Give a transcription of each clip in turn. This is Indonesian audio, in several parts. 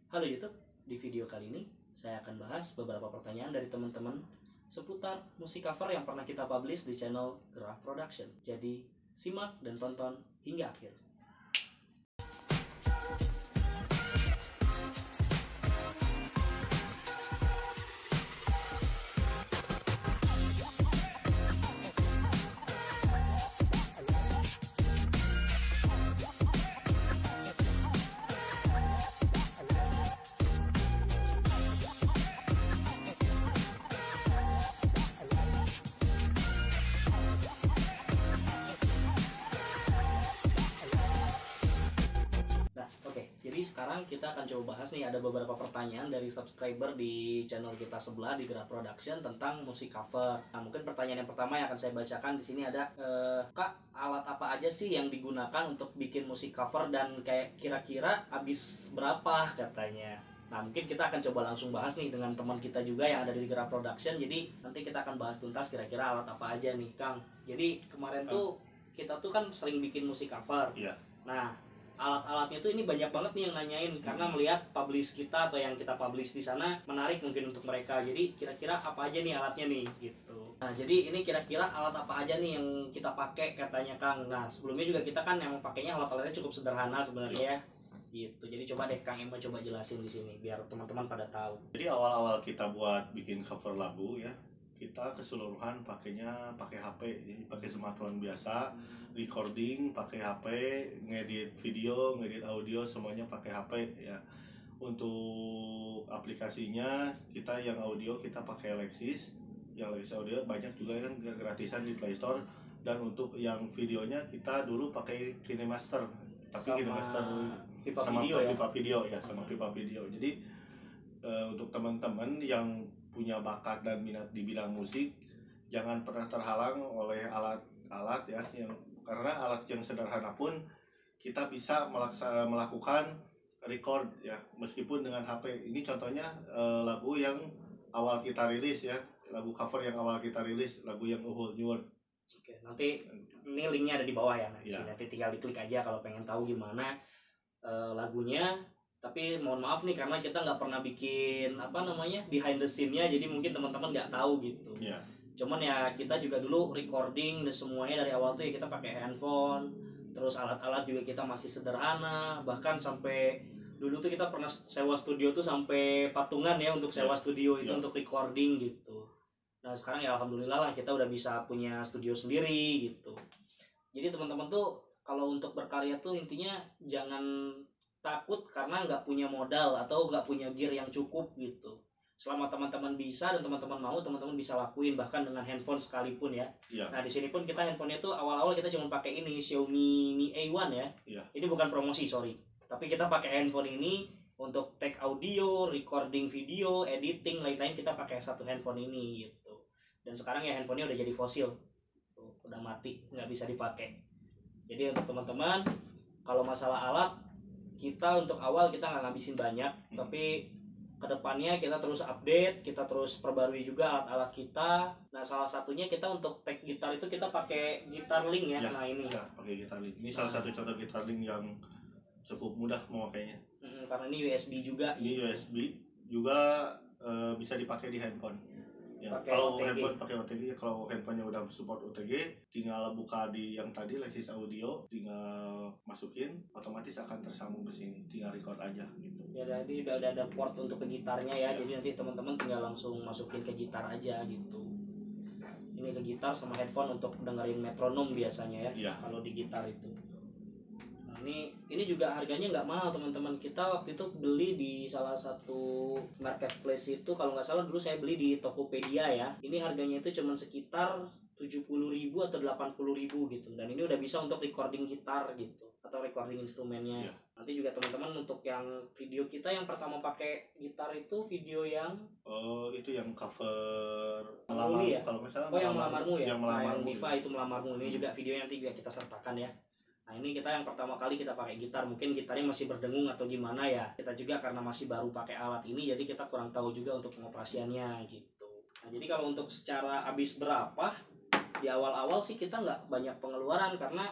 Halo YouTube, di video kali ini saya akan bahas beberapa pertanyaan dari teman-teman seputar musik cover yang pernah kita publish di channel Gerah Production. Jadi simak dan tonton hingga akhir. Jadi sekarang kita akan coba bahas nih, ada beberapa pertanyaan dari subscriber di channel kita sebelah di Gerah Production tentang musik cover. Nah, mungkin pertanyaan yang pertama yang akan saya bacakan di sini ada, Kak, alat apa aja sih yang digunakan untuk bikin musik cover dan kayak kira-kira habis berapa katanya. Nah, mungkin kita akan coba langsung bahas nih dengan teman kita juga yang ada di Gerah Production. Jadi nanti kita akan bahas tuntas kira-kira alat apa aja nih, Kang. Jadi kemarin tuh kita tuh kan sering bikin musik cover. Iya. Nah, alat-alatnya tuh ini banyak banget nih yang nanyain karena melihat publish kita atau yang kita publish di sana menarik mungkin untuk mereka. Jadi kira-kira apa aja nih alatnya nih gitu. Nah, jadi ini kira-kira alat apa aja nih yang kita pakai katanya Kang. Nah, sebelumnya juga kita kan yang pakainya alat-alatnya cukup sederhana sebenarnya ya. Gitu. Jadi coba deh Kang Emma coba jelasin di sini biar teman-teman pada tahu. Jadi awal-awal kita buat bikin cover lagu ya, kita keseluruhan pakainya pakai HP, jadi pakai smartphone biasa, recording pakai HP, ngedit video, ngedit audio semuanya pakai HP ya. Untuk aplikasinya kita yang audio kita pakai Lexis, yang Lexis audio banyak juga kan gratisan di Play Store. Dan untuk yang videonya kita dulu pakai KineMaster, tapi KineMaster sama Pipa Video ya, sama Pipa Video. Jadi untuk teman-teman yang punya bakat dan minat di bidang musik, jangan pernah terhalang oleh alat-alat ya, karena alat yang sederhana pun kita bisa melakukan record ya, meskipun dengan HP. Ini contohnya lagu yang awal kita rilis ya, lagu cover yang awal kita rilis, lagu yang Whole New World. Oke, nanti ini linknya ada di bawah ya, nanti tinggal diklik aja kalau pengen tahu gimana lagunya. Tapi mohon maaf nih karena kita nggak pernah bikin behind the scene-nya, jadi mungkin teman-teman nggak tahu gitu. Yeah. Cuman ya kita juga dulu recording dan semuanya dari awal tuh ya kita pakai handphone, terus alat-alat juga kita masih sederhana, bahkan sampai dulu tuh kita pernah sewa studio tuh sampai patungan ya untuk sewa studio itu untuk recording gitu. Nah sekarang ya alhamdulillah lah kita udah bisa punya studio sendiri gitu. Jadi teman-teman tuh kalau untuk berkarya tuh intinya jangan takut karena nggak punya modal atau nggak punya gear yang cukup gitu. Selama teman-teman bisa dan teman-teman mau, teman-teman bisa lakuin bahkan dengan handphone sekalipun ya. Nah di sini pun kita handphonenya tuh awal-awal kita cuma pakai ini Xiaomi Mi A1 ya. Ini bukan promosi, sorry. Tapi kita pakai handphone ini untuk take audio, recording video, editing, lain-lain kita pakai satu handphone ini gitu. Dan sekarang ya handphonenya udah jadi fosil, udah mati, nggak bisa dipakai. Jadi untuk teman-teman kalau masalah alat, kita untuk awal kita nggak ngabisin banyak, tapi kedepannya kita terus update, kita terus perbarui juga alat-alat kita. Nah salah satunya kita untuk tag gitar itu kita pakai Gitar Link ya. Nah ini pakai Gitar Link. Ini salah satu contoh Gitar Link yang cukup mudah memakainya. Karena ini USB juga. Ini USB juga bisa dipakai di handphone. Ya, kalau handphone pakai OTG, kalau handphonenya udah support OTG, tinggal buka di yang tadi Lexis Audio, tinggal masukin, otomatis akan tersambung ke sini, tinggal record aja gitu. Ya, jadi juga ada port untuk ke gitarnya ya, jadi nanti teman-teman tinggal langsung masukin ke gitar aja gitu. Ini ke gitar sama headphone untuk dengerin metronom biasanya ya. Kalau di gitar itu. Ini juga harganya nggak mahal teman-teman. Kita waktu itu beli di salah satu marketplace itu, kalau nggak salah dulu saya beli di Tokopedia ya. Ini harganya itu cuma sekitar 70.000 atau 80.000 gitu. Dan ini udah bisa untuk recording gitar gitu atau recording instrumennya. Nanti juga teman-teman untuk yang video kita yang pertama pakai gitar itu video yang itu yang cover Melamarmu ya. Kalau misalnya yang Melamarmu ya. Yang Melamarmu. Diva itu Melamarmu. Ini juga videonya nanti juga kita sertakan ya. Nah ini kita yang pertama kali kita pakai gitar, mungkin gitarnya masih berdengung atau gimana ya. Kita juga karena masih baru pakai alat ini, jadi kita kurang tahu juga untuk pengoperasiannya gitu. Nah jadi kalau untuk secara habis berapa, di awal-awal sih kita nggak banyak pengeluaran karena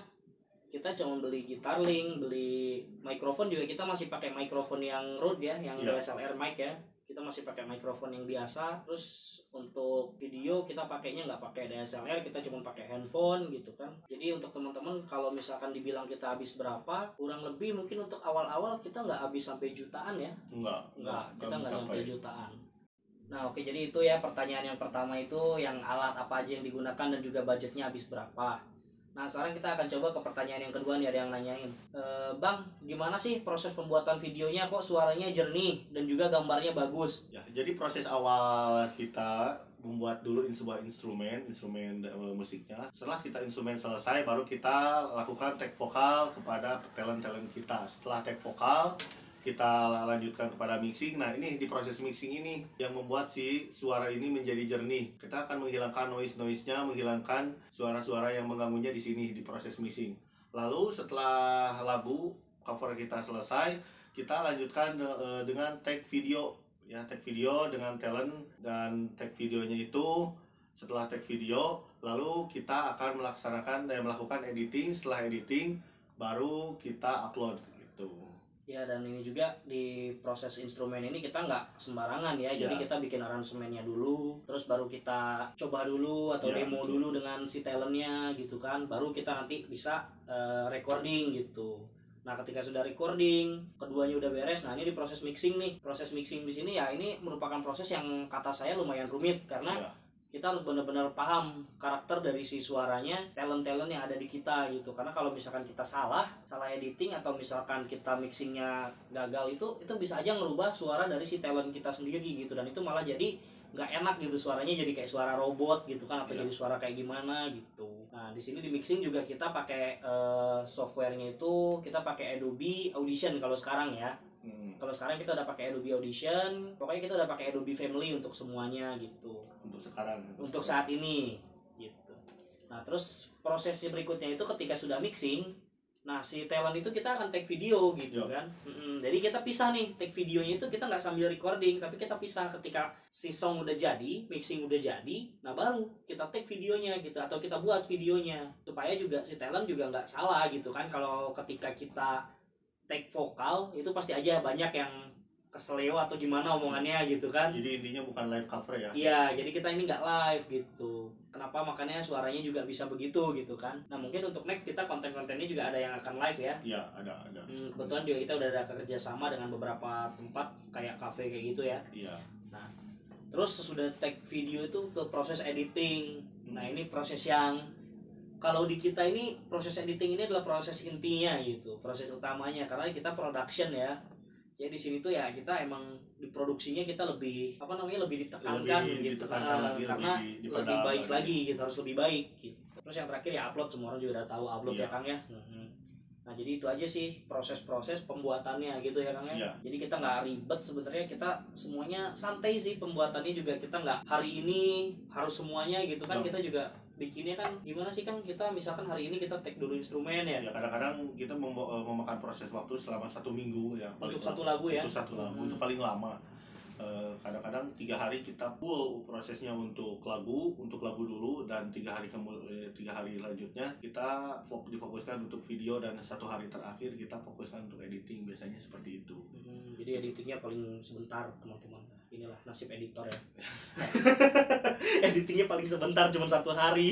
kita cuma beli gitar link, beli mikrofon juga kita masih pakai mikrofon yang Rode ya, yang DSLR mic ya. Kita masih pakai mikrofon yang biasa. Terus untuk video kita pakainya nggak pakai DSLR, kita cuma pakai handphone gitu kan. Jadi untuk teman-teman kalau misalkan dibilang kita habis berapa, kurang lebih mungkin untuk awal-awal kita nggak habis sampai jutaan ya. Nggak, kita nggak sampai jutaan. Nah oke, jadi itu ya pertanyaan yang pertama itu, yang alat apa aja yang digunakan dan juga budgetnya habis berapa. Nah sekarang kita akan coba ke pertanyaan yang kedua nih, ada yang nanyain, Bang, gimana sih proses pembuatan videonya kok suaranya jernih dan juga gambarnya bagus? Ya, jadi proses awal kita membuat dulu sebuah instrumen musiknya. Setelah kita instrumen selesai, baru kita lakukan take vokal kepada talent kita. Setelah take vokal, kita lanjutkan kepada mixing. Nah ini di proses mixing ini yang membuat si suara ini menjadi jernih. Kita akan menghilangkan noise-nya, menghilangkan suara-suara yang mengganggunya di sini di proses mixing. Lalu setelah lagu cover kita selesai, kita lanjutkan dengan take video ya, take video dengan talent. Dan take videonya itu, setelah take video lalu kita akan melakukan editing. Setelah editing baru kita upload gitu. Ya, dan ini juga di proses instrumen ini kita nggak sembarangan ya. Jadi kita bikin aransemennya dulu, terus baru kita coba dulu atau demo dulu dengan si talentnya gitu kan. Baru kita nanti bisa recording gitu. Nah ketika sudah recording, keduanya udah beres, nah ini di proses mixing nih. Proses mixing di sini ya ini merupakan proses yang kata saya lumayan rumit, karena kita harus benar-benar paham karakter dari si suaranya, talent-talent yang ada di kita gitu. Karena kalau misalkan kita salah editing atau misalkan kita mixingnya gagal, itu bisa aja ngerubah suara dari si talent kita sendiri gitu. Dan itu malah jadi nggak enak gitu, suaranya jadi kayak suara robot gitu kan, atau jadi suara kayak gimana gitu. Nah di sini di mixing juga kita pakai softwarenya itu kita pakai Adobe Audition kalau sekarang ya. Kalau sekarang kita udah pakai Adobe Audition, pokoknya kita udah pakai Adobe Family untuk semuanya gitu. Untuk sekarang. Untuk saat ini gitu. Nah terus prosesnya berikutnya itu ketika sudah mixing, nah si talent itu kita akan take video gitu kan. Jadi kita pisah nih, take videonya itu kita nggak sambil recording, tapi kita pisah ketika si song udah jadi, mixing udah jadi, nah baru kita take videonya gitu, atau kita buat videonya supaya juga si talent juga nggak salah gitu kan. Kalau ketika kita take vokal itu pasti aja banyak yang keseleo atau gimana omongannya gitu kan. Jadi intinya bukan live cover ya. Iya, jadi kita ini nggak live gitu. Kenapa? Makanya suaranya juga bisa begitu gitu kan. Nah mungkin untuk next kita konten-kontennya juga ada yang akan live ya. Iya, ada. Kebetulan juga kita udah ada kerjasama dengan beberapa tempat kayak cafe kayak gitu ya. Iya. Nah terus sudah take video itu ke proses editing. Nah ini proses yang kalau di kita ini proses editing ini adalah proses intinya gitu, proses utamanya, karena kita production ya. Ya di sini tuh ya kita emang di produksinya kita lebih lebih ditekankan gitu, karena lebih baik lagi gitu, harus lebih baik gitu. Terus yang terakhir ya upload, semua orang juga udah tahu upload ya Kang ya. Nah jadi itu aja sih proses pembuatannya gitu ya Kang ya. Jadi kita nggak ribet sebenarnya, kita semuanya santai sih pembuatannya juga. Kita nggak hari ini harus semuanya gitu kan. Kita juga bikinnya kan gimana sih kan, kita misalkan hari ini kita take dulu instrumen ya. Ya kadang-kadang kita memakan proses waktu selama 1 minggu ya. Untuk satu lagu ya. Untuk satu lagu itu paling lama. Kadang-kadang 3 hari kita full prosesnya untuk lagu dulu, dan 3 hari lanjutnya kita difokuskan untuk video, dan 1 hari terakhir kita fokuskan untuk editing, biasanya seperti itu. Jadi editingnya paling sebentar teman-teman. Inilah nasib editor ya. Editingnya paling sebentar, cuma 1 hari.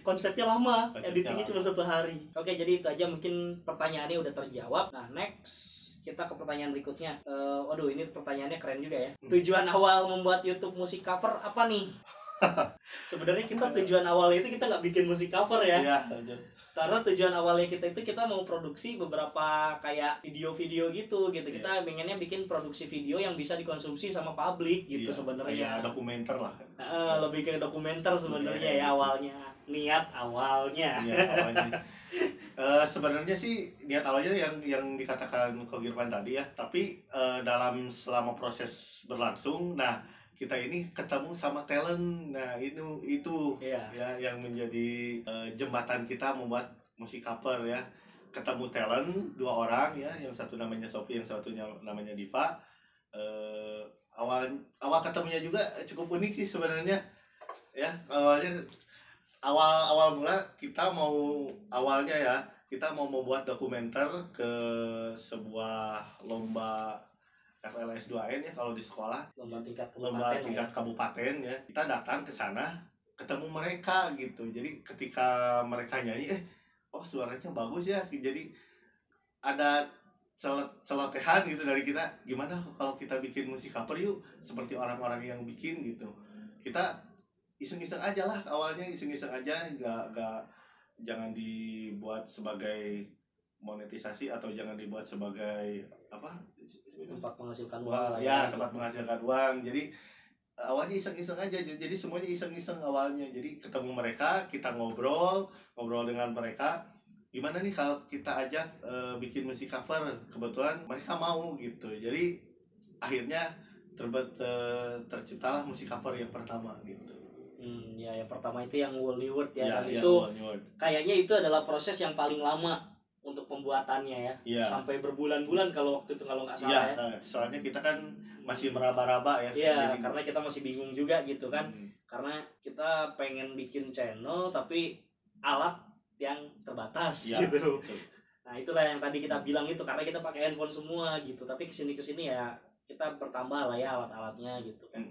Konsepnya lama, editingnya cuma 1 hari. Oke, jadi itu aja mungkin pertanyaannya udah terjawab. Nah next kita ke pertanyaan berikutnya. Waduh ini pertanyaannya keren juga ya. Tujuan awal membuat YouTube musik cover apa nih? Sebenarnya kita tujuan awalnya itu kita nggak bikin musik cover ya. Karena tujuan awalnya kita itu kita mau produksi beberapa kayak video-video gitu. Kita pengennya bikin produksi video yang bisa dikonsumsi sama publik gitu sebenarnya. Kayak dokumenter lah. Lebih ke dokumenter sebenarnya ya awalnya. Niat awalnya. Sebenarnya sih niat awalnya yang dikatakan Ko Girvan tadi ya. Tapi selama proses berlangsung, nah kita ini ketemu sama talent. Nah itu ya yang menjadi jembatan kita membuat musik cover ya. Ketemu talent 2 orang ya, yang satu namanya Sophie, yang satunya namanya Diva. Awal ketemunya juga cukup unik sih sebenarnya ya. Awal mula kita awalnya ya kita mau membuat dokumenter ke sebuah lomba FLS 2N ya kalau di sekolah, lomba tingkat kabupaten ya. Kita datang ke sana, ketemu mereka gitu. Jadi ketika mereka nyanyi, oh suaranya bagus ya. Jadi ada celotehan gitu dari kita, gimana kalau kita bikin musik cover yuk seperti orang-orang yang bikin gitu. Kita iseng-iseng aja lah awalnya, iseng-iseng aja, nggak jangan dibuat sebagai monetisasi atau jangan dibuat sebagai apa, tempat menghasilkan uang ya tempat menghasilkan uang. Jadi awalnya iseng-iseng aja, jadi semuanya iseng-iseng awalnya. Jadi ketemu mereka, kita ngobrol dengan mereka, gimana nih kalau kita ajak bikin musik cover. Kebetulan mereka mau gitu, jadi akhirnya terciptalah musik cover yang pertama gitu. Ya yang pertama itu yang Woolly World ya, dan itu kayaknya itu adalah proses yang paling lama untuk pembuatannya ya. Sampai berbulan-bulan kalau waktu itu, kalau nggak salah ya. Soalnya kita kan masih meraba-raba ya. Iya, karena kita masih bingung juga gitu kan. Karena kita pengen bikin channel tapi alat yang terbatas gitu. Betul. Nah itulah yang tadi kita bilang itu, karena kita pakai handphone semua gitu. Tapi kesini ya kita bertambah lah ya alat-alatnya gitu kan.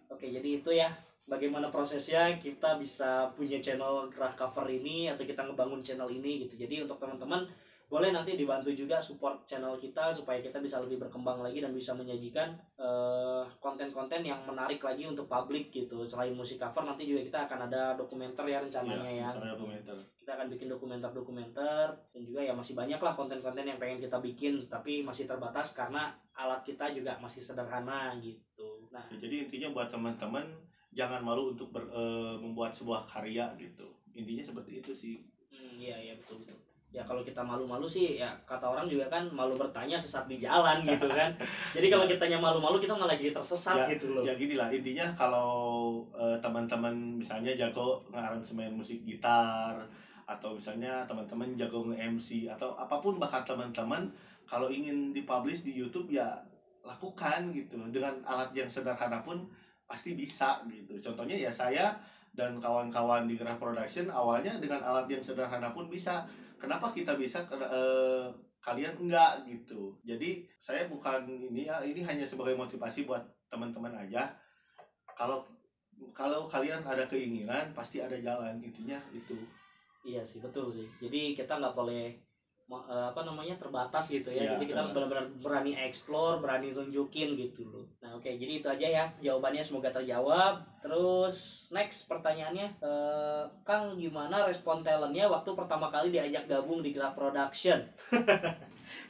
Oke, jadi itu ya bagaimana prosesnya kita bisa punya channel Gerah Cover ini, atau kita ngebangun channel ini gitu. Jadi untuk teman-teman boleh nanti dibantu juga support channel kita supaya kita bisa lebih berkembang lagi dan bisa menyajikan konten-konten yang menarik lagi untuk publik gitu. Selain musik cover, nanti juga kita akan ada dokumenter ya rencananya ya. Kita akan bikin dokumenter dan juga ya masih banyak lah konten-konten yang pengen kita bikin, tapi masih terbatas karena alat kita juga masih sederhana gitu. Nah, jadi intinya buat teman-teman jangan malu untuk membuat sebuah karya gitu. Intinya seperti itu sih. Iya betul. Ya kalau kita malu-malu sih ya, kata orang juga kan malu bertanya sesat di jalan gitu kan. Jadi kalau kitanya malu-malu, kita malah jadi tersesat gitu loh. Ya gini lah, intinya kalau teman-teman misalnya jago ngearansemen musik gitar, atau misalnya teman-teman jago nge-MC atau apapun bakat teman-teman, kalau ingin dipublish di YouTube ya lakukan gitu. Dengan alat yang sederhana pun pasti bisa gitu. Contohnya ya saya dan kawan-kawan di Gerah Production awalnya dengan alat yang sederhana pun bisa. Kenapa kita bisa, kalian enggak gitu. Jadi saya bukan ini ya, ini hanya sebagai motivasi buat teman-teman aja. Kalau kalian ada keinginan pasti ada jalan, intinya itu. Iya sih, betul sih. Jadi kita nggak boleh terbatas gitu ya. Jadi kita harus benar-benar berani explore, berani tunjukin gitu loh. Nah oke, jadi itu aja ya jawabannya, semoga terjawab. Terus next pertanyaannya, Kang, gimana respon talentnya waktu pertama kali diajak gabung di Gerah Production?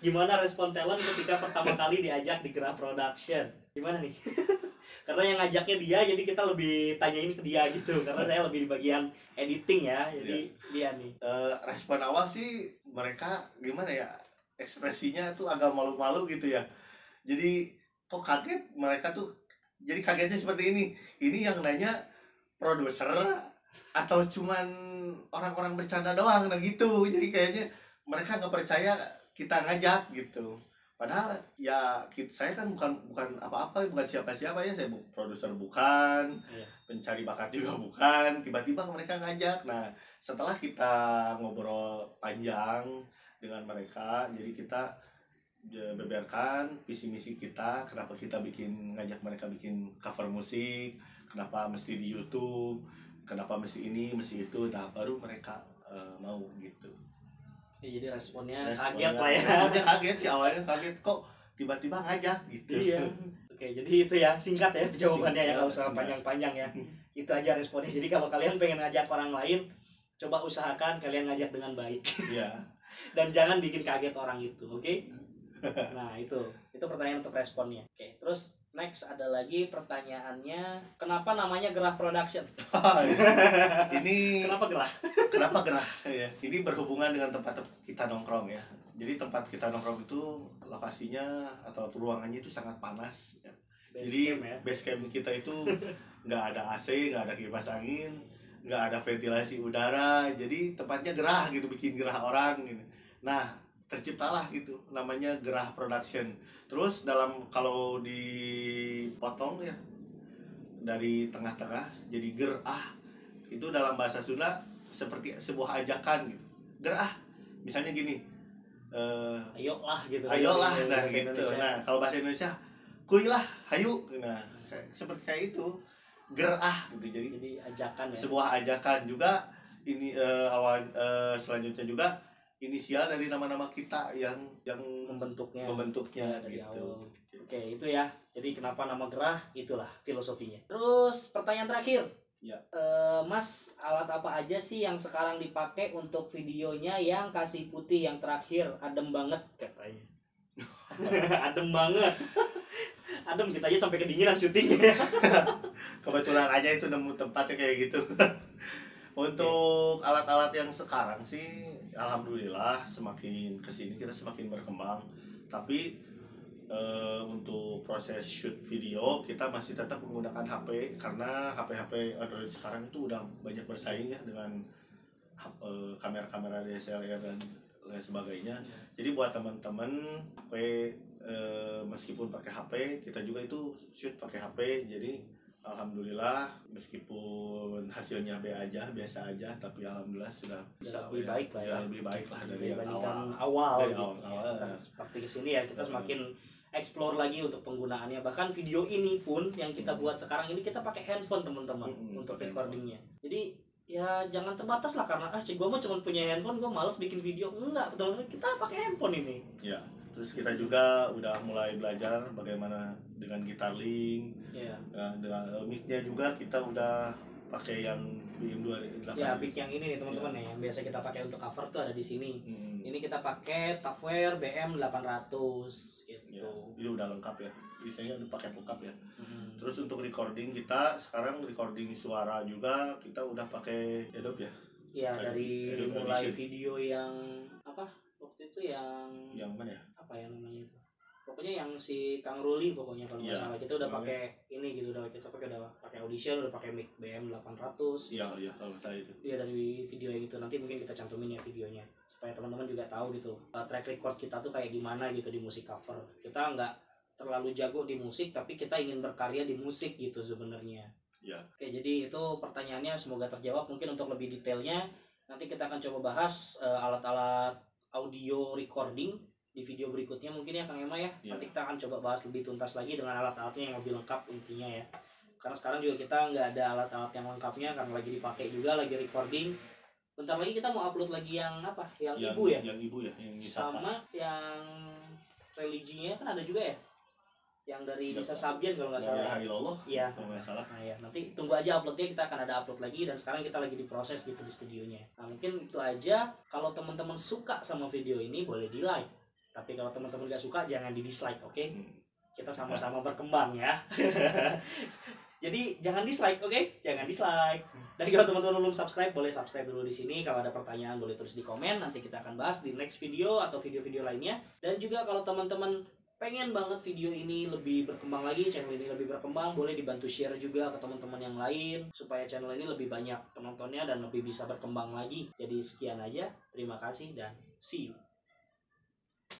Gimana respon talent ketika pertama kali diajak di Gerah Production? Gimana nih? Karena yang ngajaknya dia, jadi kita lebih tanyain ke dia gitu. Karena saya lebih di bagian editing ya, jadi dia nih. Respon awal sih mereka gimana ya, ekspresinya tuh agak malu-malu gitu ya. Jadi kok kaget mereka tuh, jadi kagetnya seperti ini. Ini yang nanya produser atau cuman orang-orang bercanda doang, nah gitu. Jadi kayaknya mereka nggak percaya kita ngajak gitu. Padahal ya saya kan bukan apa-apa, bukan siapa-siapa ya, saya produser bukan, pencari bakat juga bukan. Tiba-tiba mereka ngajak. Nah setelah kita ngobrol panjang dengan mereka, jadi kita beberkan visi misi kita, kenapa kita ngajak mereka bikin cover musik, kenapa mesti di YouTube, kenapa mesti ini mesti itu. Nah baru mereka mau gitu. Ya, jadi responnya kaget lah ya. Responnya kaget sih, awalnya kaget kok tiba-tiba ngajak gitu. Iya. Oke, jadi itu ya, singkat ya jawabannya ya, nggak usah panjang-panjang ya. Itu aja responnya. Jadi kalau kalian pengen ngajak orang lain, coba usahakan kalian ngajak dengan baik. Iya. Dan jangan bikin kaget orang itu, oke? Nah itu pertanyaan untuk responnya. Oke, terus next ada lagi pertanyaannya, kenapa namanya Gerah Production? Ini kenapa Gerah? Kenapa Gerah ya? Ini berhubungan dengan tempat kita nongkrong ya. Jadi tempat kita nongkrong itu lokasinya atau ruangannya itu sangat panas ya. Jadi base camp kita itu nggak ada AC, nggak ada kipas angin, nggak ada ventilasi udara. Jadi tempatnya gerah gitu, bikin gerah orang gitu. Nah terciptalah gitu namanya Gerah Production. Terus kalau dipotong ya dari tengah-tengah jadi gerah, itu dalam bahasa Sunda seperti sebuah ajakan gitu. Gerah, misalnya gini, ayolah gitu. ayolah, Bahasa nah gitu. Indonesia. Nah kalau bahasa Indonesia, kuilah, hayu, nah seperti kayak itu, gerah gitu. Jadi ajakan ya. Sebuah ajakan juga ini selanjutnya juga inisial dari nama-nama kita yang Membentuknya membentuknya dari gitu. awal. Oke, itu ya. Jadi kenapa nama gerah? Itulah filosofinya. Terus pertanyaan terakhir. Ya. Mas, alat apa aja sih yang sekarang dipakai untuk videonya yang kasih putih yang terakhir? Adem banget katanya. Adem banget. Adem, kita aja sampai kedinginan syutingnya. Kebetulan aja itu nemu tempatnya kayak gitu. Untuk alat-alat yang sekarang sih alhamdulillah semakin kesini kita semakin berkembang. Tapi untuk proses shoot video kita masih tetap menggunakan HP karena HP Android sekarang itu udah banyak bersaing ya dengan kamera-kamera DSLR dan lain sebagainya. Jadi buat teman-teman HP meskipun pakai HP kita juga itu shoot pakai HP. Jadi alhamdulillah meskipun hasilnya biasa aja tapi alhamdulillah sudah lebih baik lah ya. Lebih baik lah dari yang awal dari gitu. awal. Kita seperti kesini ya kita semakin explore lagi untuk penggunaannya. Bahkan video ini pun yang kita buat sekarang ini kita pakai handphone teman-teman untuk recordingnya. Jadi ya jangan terbatas lah karena gua mah cuma punya handphone, gua malas bikin video. Enggak, teman-teman, kita pakai handphone ini. Ya. Terus kita juga udah mulai belajar bagaimana dengan gitar link. Iya. Nah, dengan mic-nya juga kita udah pakai yang BM28. Ya, mic yang ini nih teman-teman ya. Yang biasa kita pakai untuk cover tuh ada di sini. Ini kita pakai Tafware BM800 gitu. Ya, ini udah lengkap ya. Biasanya udah pakai lengkap ya. Terus untuk recording kita sekarang recording suara juga kita udah pakai Adobe ya. Iya, dari Adobe mulai Audition. video yang apa? Waktu itu yang mana ya? apa ya namanya itu, pokoknya yang si Kang Ruli pokoknya kalau nggak salah kita udah pakai ini gitu, kita udah pakai Audition, udah pakai mic BM800. Iya kalau saya itu. Iya, dari video yang itu nanti mungkin kita cantumin ya videonya supaya teman-teman juga tahu gitu track record kita tuh kayak gimana gitu di musik cover. Kita nggak terlalu jago di musik tapi kita ingin berkarya di musik gitu sebenarnya. Ya. Oke, jadi itu pertanyaannya semoga terjawab. Mungkin untuk lebih detailnya nanti kita akan coba bahas alat-alat audio recording di video berikutnya mungkin ya Kang Ema ya. Nanti kita akan coba bahas lebih tuntas lagi dengan alat-alatnya yang lebih lengkap intinya ya. Karena sekarang juga kita nggak ada alat-alat yang lengkapnya karena lagi dipakai juga, lagi recording. Bentar lagi kita mau upload lagi yang apa? Yang ibu ya? Yang ibu ya, yang sama yang religinya kan ada juga ya? Yang dari Nisa Sabian kalau nggak salah. Iya. Kalau nggak salah. Nah ya, nanti tunggu aja uploadnya, kita akan ada upload lagi dan sekarang kita lagi diproses gitu di studionya. Nah mungkin itu aja. Kalau teman-teman suka sama video ini boleh di like. Tapi kalau teman-teman nggak suka jangan di dislike, oke? Kita sama-sama berkembang ya. Jadi jangan dislike, oke? Jangan dislike. Dan kalau teman-teman belum subscribe, boleh subscribe dulu di sini. Kalau ada pertanyaan boleh tulis di komen. Nanti kita akan bahas di next video atau video-video lainnya. Dan juga kalau teman-teman pengen banget video ini lebih berkembang lagi, channel ini lebih berkembang, boleh dibantu share juga ke teman-teman yang lain supaya channel ini lebih banyak penontonnya dan lebih bisa berkembang lagi. Jadi sekian aja. Terima kasih dan see you.